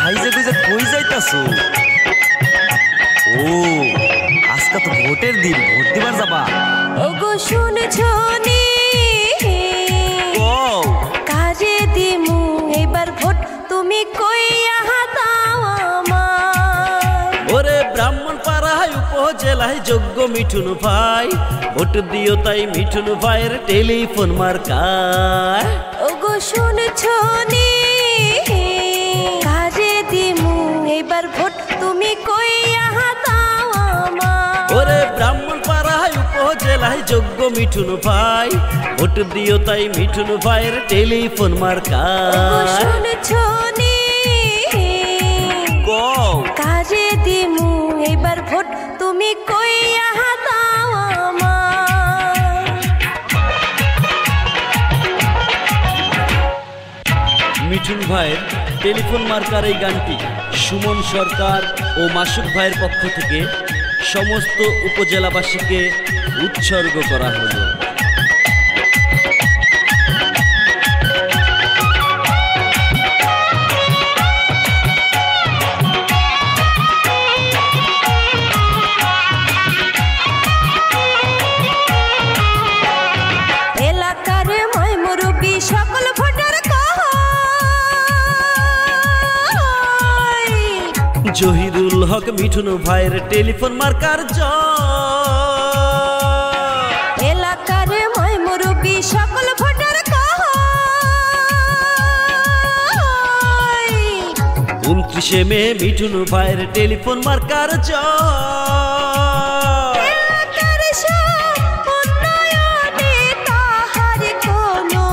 সাইজে গুইজে কই যাইতাছো? ও আজকে তো ভোটের দিন, ভোট দিবার যাবা? ওগো শুনেছো নি কাজে দিমু এবার ভোট, তুমি কইয়া দাও আমার। ওরে ব্রাহ্মণ পাড়ায় উপজেলায় যোগ্য মিঠুন ভাই, ভোট দিও তাই মিঠুন ভাইয়ের টেলিফোন মার্কায়। ওগো শুনেছো নি কাজে দিমু এবার ভোট, তুমি কইয়া দাও আমার। ওরে ব্রাহ্মণ পাড়ায় উপজেলায় যোগ্য মিঠুন ভাই, ভোট দিও তাই মিঠুন ভাইয়ের টেলিফোন মার্কায়। শুনেছো নি কাজে দিমু এবার ভোট, তুমি কইয়া দাও আমার। মিঠুন ভাইয়ের টেলিফোন মার্কার এই গানটি সুমন সরকার ও মাসুক ভাইয়ের পক্ষ থেকে সমস্ত উপজেলাবাসীকে উৎসর্গ করা হলো। এলাকার মই মুরব্বি সকল ভোটার জহিরুল হক মিঠুন ভাইয়ের টেলিফোন মার্কার জয়। এলাকার মই মুরব্বি সকল ভোটার 29শে মে মিঠুন ভাইয়ের টেলিফোন মার্কার জয়। এলাকার সব উন্নয়নে তাহার কোনো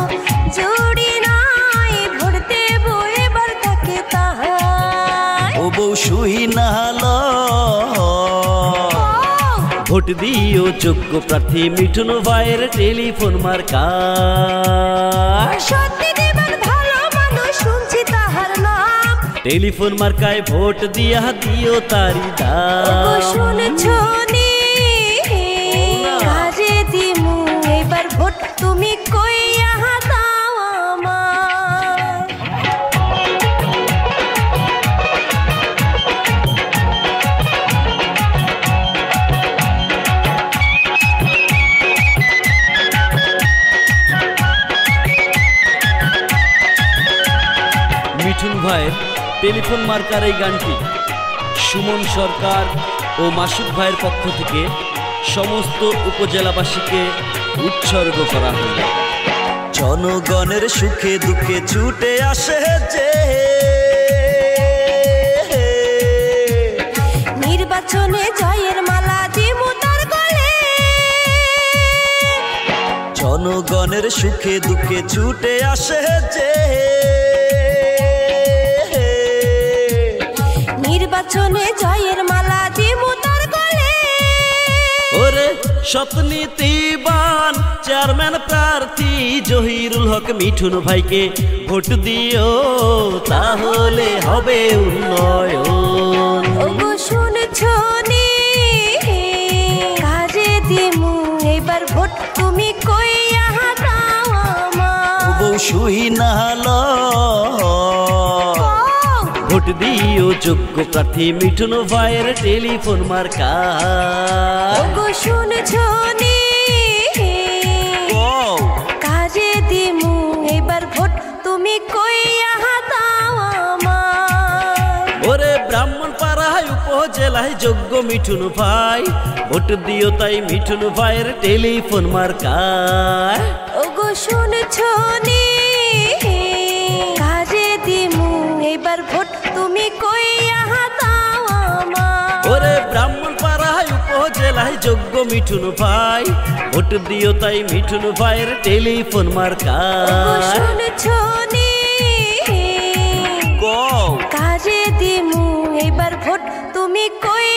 জুড়ি নাই, ভোট দেব এবার তাকে তাহার। ও বউ শুই নালো ভোট দিও যোগ্য প্রার্থী মিঠুন ভাইয়ের টেলিফোন মার্কায়। সত্যি দেবেন ভালো মানুষ, শুনছি তাহার নাম। টেলিফোন মার্কায় ভোট দিয়া দিও তারি দাম। শুনেছো নি কাজে দিমু এবার ভোট, তুমি কইয়া দাও আমার। মিঠুন ভাইয়ের টেলিফোন মার্কার এই গানটি সুমন সরকার ও মাসুক ভাইয়ের পক্ষ থেকে সমস্ত উপজেলাবাসীকে উৎসর্গ করা হল। জনগণের সুখে দুঃখে ছুটে আসে যে, নির্বাচনে জয়ের মালা দিমু তার গলে। জনগণের সুখে দুঃখে ছুটে আসে যে, নির্বাচনে জয়ের মালা দিমু তার গলে। ওরে সৎনীতিবান চেয়ারম্যান প্রার্থী জহিরুল হক মিঠুন ভাইকে ভোট দিও, তাহলে হবে উন্নয়ন। ওগো শুনেছো নি কাজে দিমু এবার ভোট, তুমি কইয়া দাও আমার। বউ শুই নালো ভোট দিও যোগ্য প্রার্থী মিঠুন ভাইয়ের টেলিফোন মার্কায়। ওগো শুনেছো নি কাজে দিমু এবার ভোট, তুমি কইয়া দাও আমার। ওরে ব্রাহ্মণ পাড়ায় উপজেলায় যোগ্য মিঠুন ভাই, ভোট দিও তাই মিঠুন ভাইয়ের টেলিফোন মার্কায়। ওগো শুনেছো নি কাজে দিমু এবার ভোট, তুমি কইয়া দাও আমার। ওরে ব্রাহ্মণ পাড়ায় উপজেলায় যোগ্য মিঠুন ভাই, ভোট দিও তাই মিঠুন ভাইয়ের টেলিফোন মার্কায়। শুনেছো নি কাজে দিমু এবার ভোট, তুমি কই